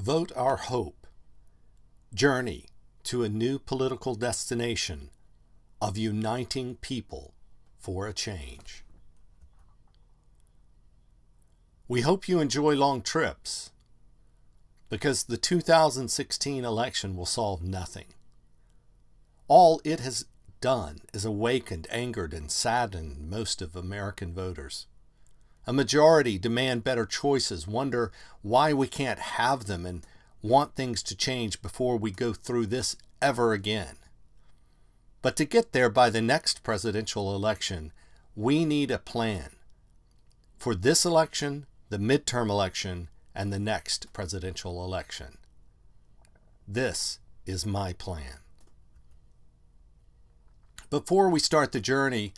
Vote our hope. Journey to a new political destination of uniting people for a change. We hope you enjoy long trips, because the 2016 election will solve nothing. All it has done is awakened, angered, and saddened most of American voters. A majority demand better choices, wonder why we can't have them, and want things to change before we go through this ever again. But to get there by the next presidential election, we need a plan for this election, the midterm election, and the next presidential election. This is my plan. Before we start the journey,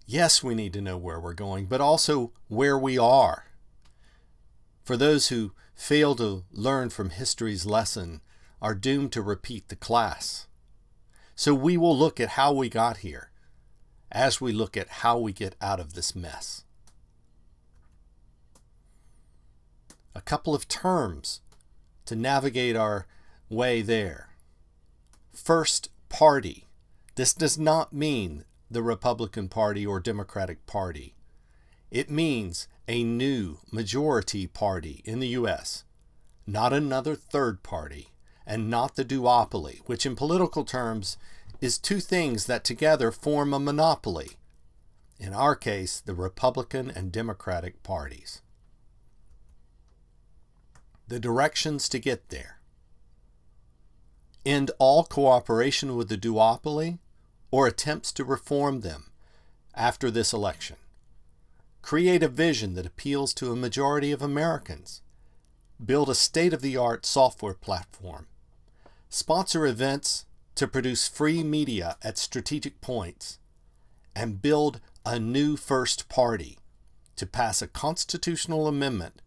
yes, we need to know where we're going, but also where we are. For those who fail to learn from history's lesson are doomed to repeat the class. So we will look at how we got here as we look at how we get out of this mess. A couple of terms to navigate our way there. First, party. This does not mean the Republican Party or Democratic Party. It means a new majority party in the U.S., not another third party, and not the duopoly, which in political terms is two things that together form a monopoly. In our case, the Republican and Democratic parties. The directions to get there. End all cooperation with the duopoly or attempts to reform them after this election. Create a vision that appeals to a majority of Americans. Build a state-of-the-art software platform. Sponsor events to produce free media at strategic points. And build a new first party to pass a constitutional amendment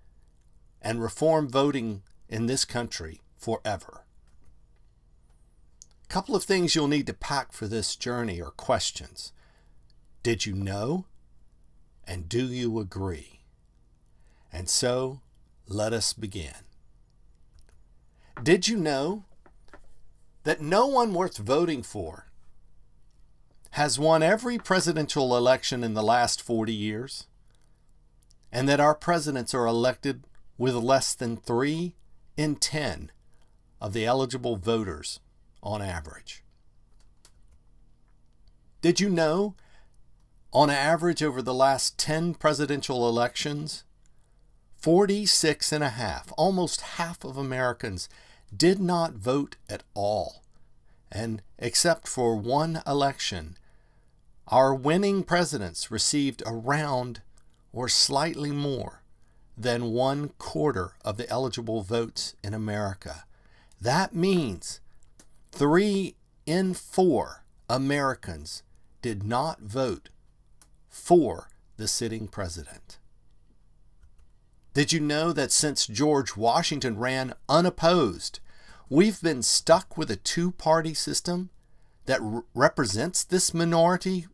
and reform voting in this country forever. A couple of things you'll need to pack for this journey are questions. Did you know? And do you agree? And so, let us begin. Did you know that no one worth voting for has won every presidential election in the last 40 years? And that our presidents are elected with less than 3 in 10 of the eligible voters on average? Did you know, on average over the last 10 presidential elections, 46.5, almost half of Americans did not vote at all. And except for one election, our winning presidents received around or slightly more than 1/4 of the eligible votes in America. That means 3 in 4 Americans did not vote for the sitting president. Did you know that since George Washington ran unopposed, we've been stuck with a two-party system that represents this minority?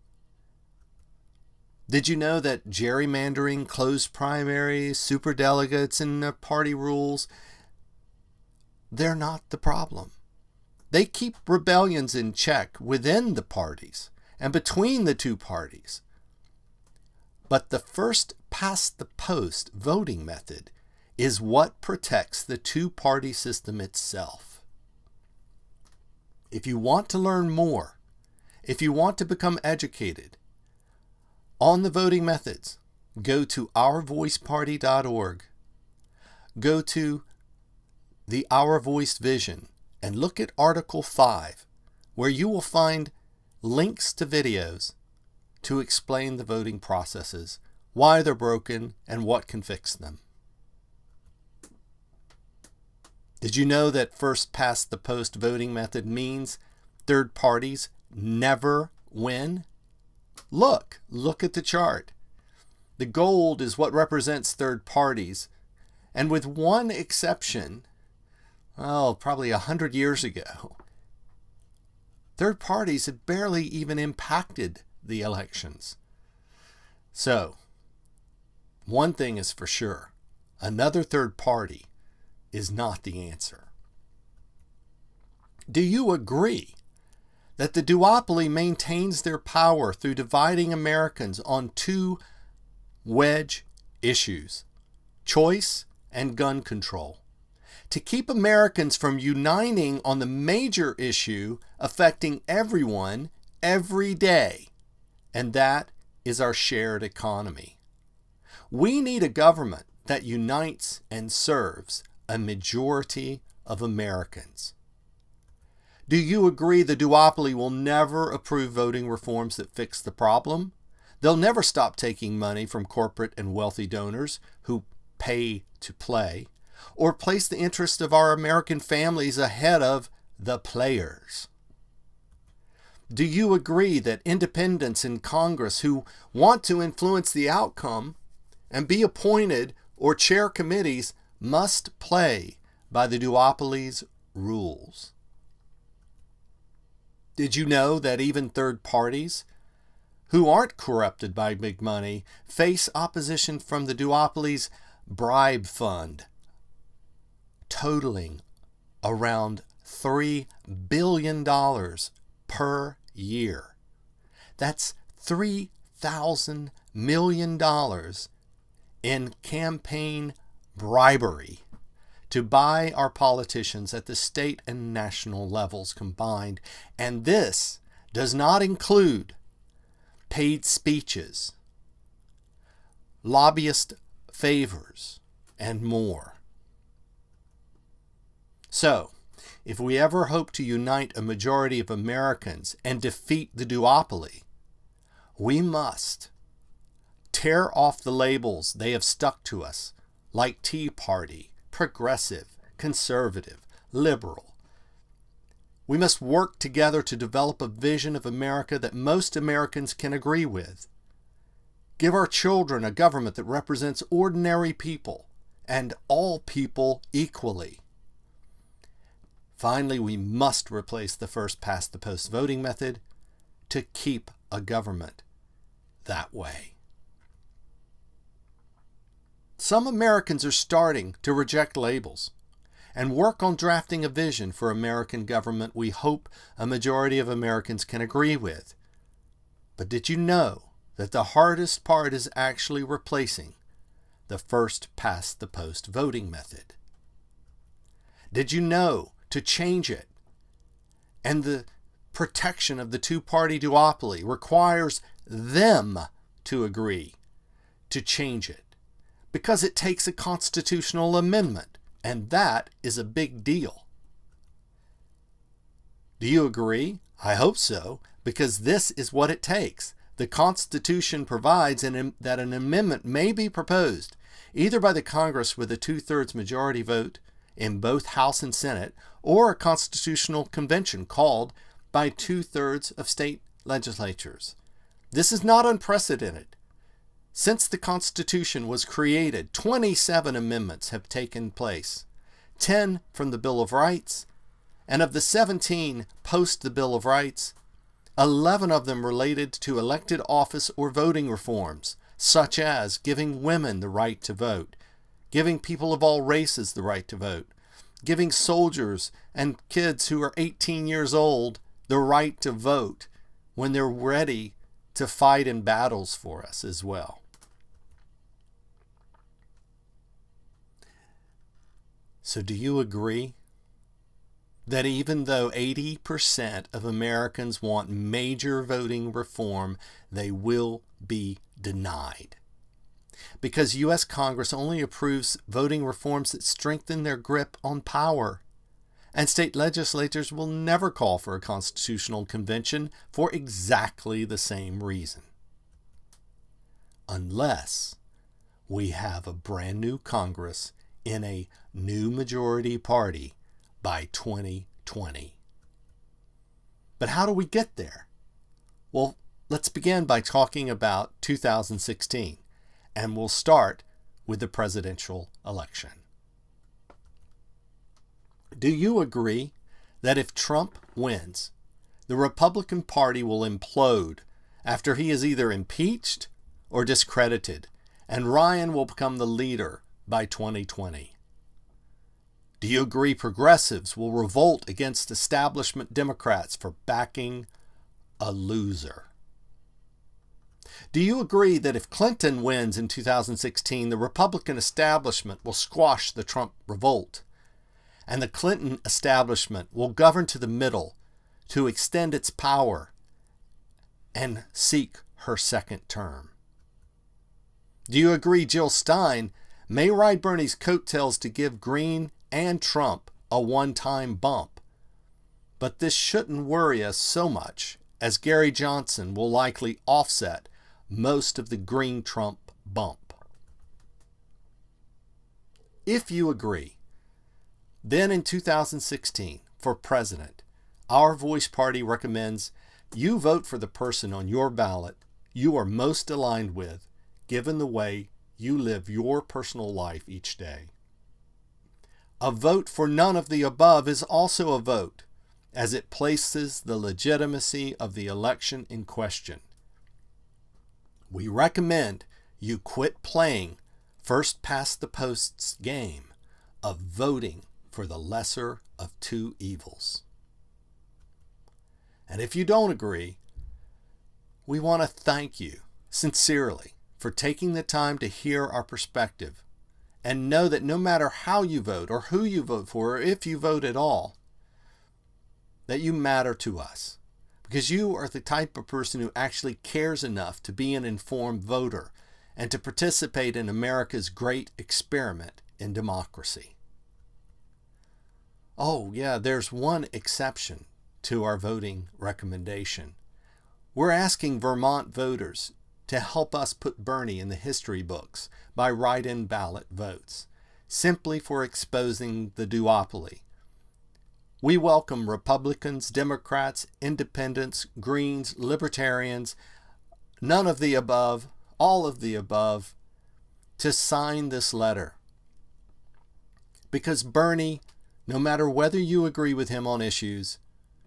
Did you know that gerrymandering, closed primaries, superdelegates, and party rules, they're not the problem? They keep rebellions in check within the parties and between the two parties. But the first past the post voting method is what protects the two-party system itself. If you want to learn more, if you want to become educated on the voting methods, go to ourvoiceparty.org. Go to the Our Voice Vision and look at Article 5, where you will find links to videos to explain the voting processes, why they're broken, and what can fix them. Did you know that first past the post voting method means third parties never win? Look at the chart. The gold is what represents third parties, and with one exception, probably 100 years ago, third parties had barely even impacted the elections. So, one thing is for sure, another third party is not the answer. Do you agree that the duopoly maintains their power through dividing Americans on two wedge issues, choice and gun control, to keep Americans from uniting on the major issue affecting everyone every day, and that is our shared economy? We need a government that unites and serves a majority of Americans. Do you agree the duopoly will never approve voting reforms that fix the problem? They'll never stop taking money from corporate and wealthy donors who pay to play, or place the interest of our American families ahead of the players. Do you agree that independents in Congress who want to influence the outcome and be appointed or chair committees must play by the duopoly's rules? Did you know that even third parties who aren't corrupted by big money face opposition from the duopoly's bribe fund, totaling around $3 billion per year? That's $3,000 million in campaign bribery to buy our politicians at the state and national levels combined. And this does not include paid speeches, lobbyist favors, and more. So, if we ever hope to unite a majority of Americans and defeat the duopoly, we must tear off the labels they have stuck to us, like Tea Party, progressive, conservative, liberal. We must work together to develop a vision of America that most Americans can agree with. Give our children a government that represents ordinary people and all people equally. Finally, we must replace the first-past-the-post voting method to keep a government that way. Some Americans are starting to reject labels and work on drafting a vision for American government we hope a majority of Americans can agree with. But did you know that the hardest part is actually replacing the first-past-the-post voting method? Did you know to change it and the protection of the two-party duopoly requires them to agree to change it? Because it takes a constitutional amendment, and that is a big deal. Do you agree? I hope so, because this is what it takes. The Constitution provides that an amendment may be proposed either by the Congress with a 2/3 majority vote in both House and Senate, or a constitutional convention called by 2/3 of state legislatures. This is not unprecedented. Since the Constitution was created, 27 amendments have taken place, 10 from the Bill of Rights, and of the 17 post the Bill of Rights, 11 of them related to elected office or voting reforms, such as giving women the right to vote, giving people of all races the right to vote, giving soldiers and kids who are 18 years old the right to vote when they're ready to fight in battles for us as well. So do you agree that even though 80% of Americans want major voting reform, they will be denied? Because U.S. Congress only approves voting reforms that strengthen their grip on power. And state legislatures will never call for a constitutional convention for exactly the same reason. Unless we have a brand new Congress in a new majority party by 2020. But how do we get there? Well, let's begin by talking about 2016, and we'll start with the presidential election. Do you agree that if Trump wins, the Republican Party will implode after he is either impeached or discredited, and Ryan will become the leader by 2020? Do you agree progressives will revolt against establishment Democrats for backing a loser? Do you agree that if Clinton wins in 2016, the Republican establishment will squash the Trump revolt, and the Clinton establishment will govern to the middle to extend its power and seek her second term? Do you agree Jill Stein may ride Bernie's coattails to give Green and Trump a one-time bump, but this shouldn't worry us so much, as Gary Johnson will likely offset most of the Green-Trump bump? If you agree, then in 2016, for president, our Voice Party recommends you vote for the person on your ballot you are most aligned with, given the way you live your personal life each day. A vote for none of the above is also a vote, as it places the legitimacy of the election in question. We recommend you quit playing first past the post's game of voting for the lesser of two evils. And if you don't agree, we want to thank you sincerely for taking the time to hear our perspective, and know that no matter how you vote or who you vote for, or if you vote at all, that you matter to us, because you are the type of person who actually cares enough to be an informed voter and to participate in America's great experiment in democracy. Oh yeah, there's one exception to our voting recommendation. We're asking Vermont voters to help us put Bernie in the history books by write-in ballot votes, simply for exposing the duopoly. We welcome Republicans, Democrats, Independents, Greens, Libertarians, none of the above, all of the above, to sign this letter. Because Bernie, no matter whether you agree with him on issues,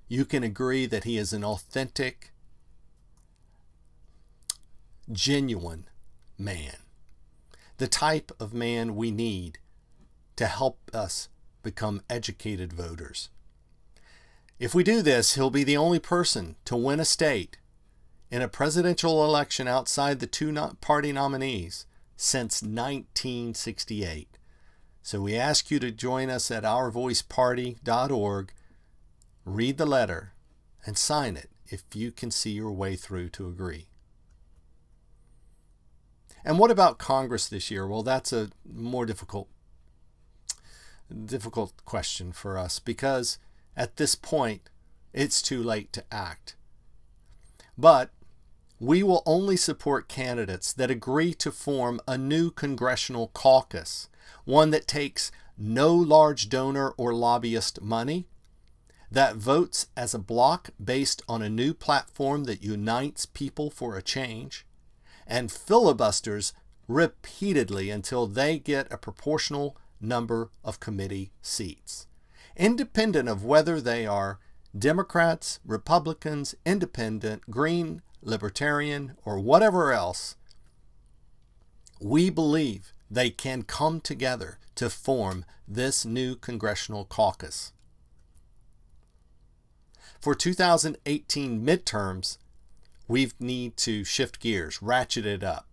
you can agree that he is an authentic, genuine man. The type of man we need to help us become educated voters. If we do this, he'll be the only person to win a state in a presidential election outside the two-party nominees since 1968. So we ask you to join us at ourvoiceparty.org, read the letter, and sign it if you can see your way through to agree. And what about Congress this year? Well, that's a more difficult question for us, because at this point, it's too late to act. But we will only support candidates that agree to form a new congressional caucus, one that takes no large donor or lobbyist money, that votes as a bloc based on a new platform that unites people for a change, and filibusters repeatedly until they get a proportional number of committee seats, independent of whether they are Democrats, Republicans, Independent, Green, Libertarian, or whatever else. We believe they can come together to form this new congressional caucus. For 2018 midterms, we need to shift gears, ratchet it up.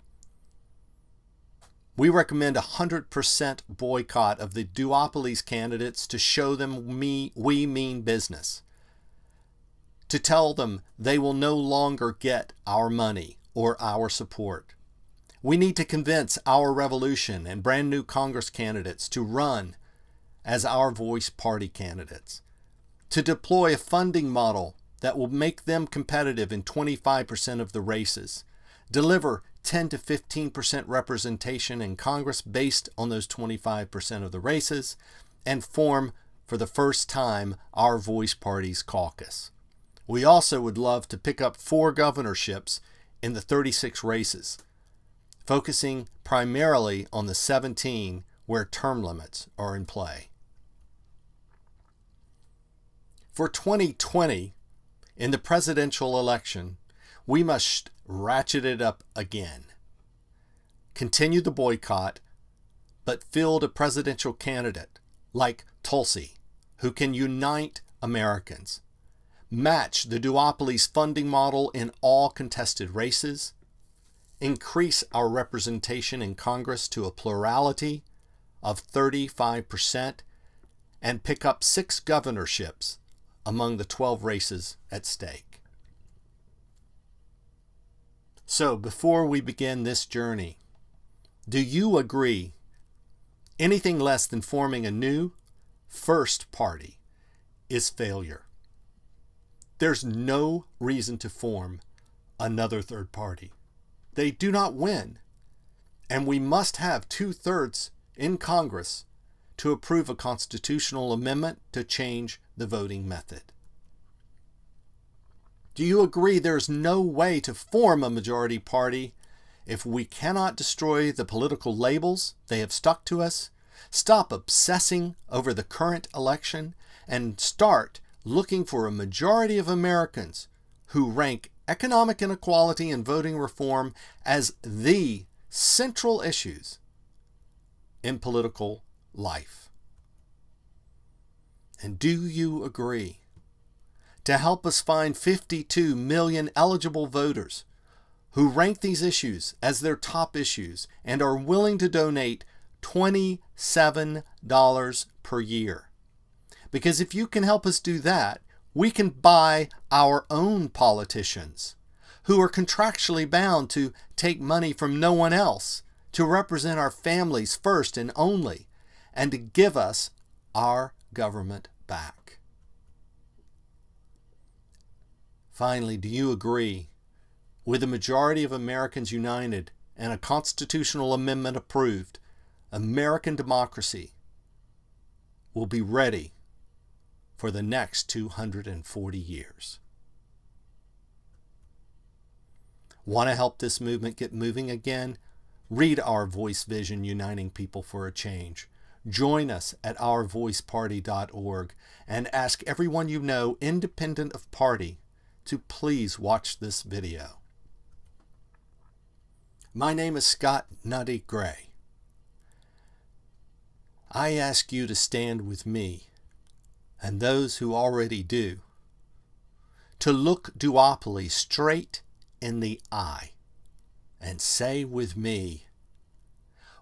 We recommend 100% boycott of the duopoly's candidates to show them we mean business, to tell them they will no longer get our money or our support. We need to convince our revolution and brand new Congress candidates to run as our Voice Party candidates, to deploy a funding model that will make them competitive in 25% of the races, deliver 10 to 15% representation in Congress based on those 25% of the races, and form, for the first time, our Voice Party's caucus. We also would love to pick up 4 governorships in the 36 races, focusing primarily on the 17 where term limits are in play. For 2020, in the presidential election, we must ratchet it up again. Continue the boycott, but field a presidential candidate like Tulsi, who can unite Americans, match the duopoly's funding model in all contested races, increase our representation in Congress to a plurality of 35%, and pick up 6 governorships among the 12 races at stake. So, before we begin this journey, do you agree anything less than forming a new first party is failure? There's no reason to form another third party. They do not win, and we must have 2/3 in Congress to approve a constitutional amendment to change the voting method. Do you agree there's no way to form a majority party if we cannot destroy the political labels they have stuck to us, stop obsessing over the current election, and start looking for a majority of Americans who rank economic inequality and voting reform as the central issues in political life? And do you agree to help us find 52 million eligible voters who rank these issues as their top issues and are willing to donate $27 per year? Because if you can help us do that, we can buy our own politicians who are contractually bound to take money from no one else to represent our families first and only, and to give us our government back. Finally, do you agree, with a majority of Americans united and a constitutional amendment approved, American democracy will be ready for the next 240 years? Want to help this movement get moving again? Read Our Voice Vision, Uniting People for a Change. Join us at ourvoiceparty.org and ask everyone you know, independent of party, to please watch this video. My name is Scott Nadi Gray. I ask you to stand with me, and those who already do, to look duopoly straight in the eye and say with me,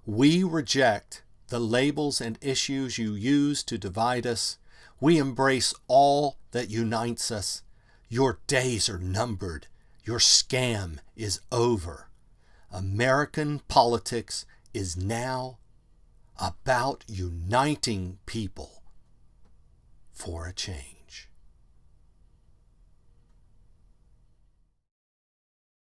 we reject the labels and issues you use to divide us. We embrace all that unites us. Your days are numbered. Your scam is over. American politics is now about uniting people for a change.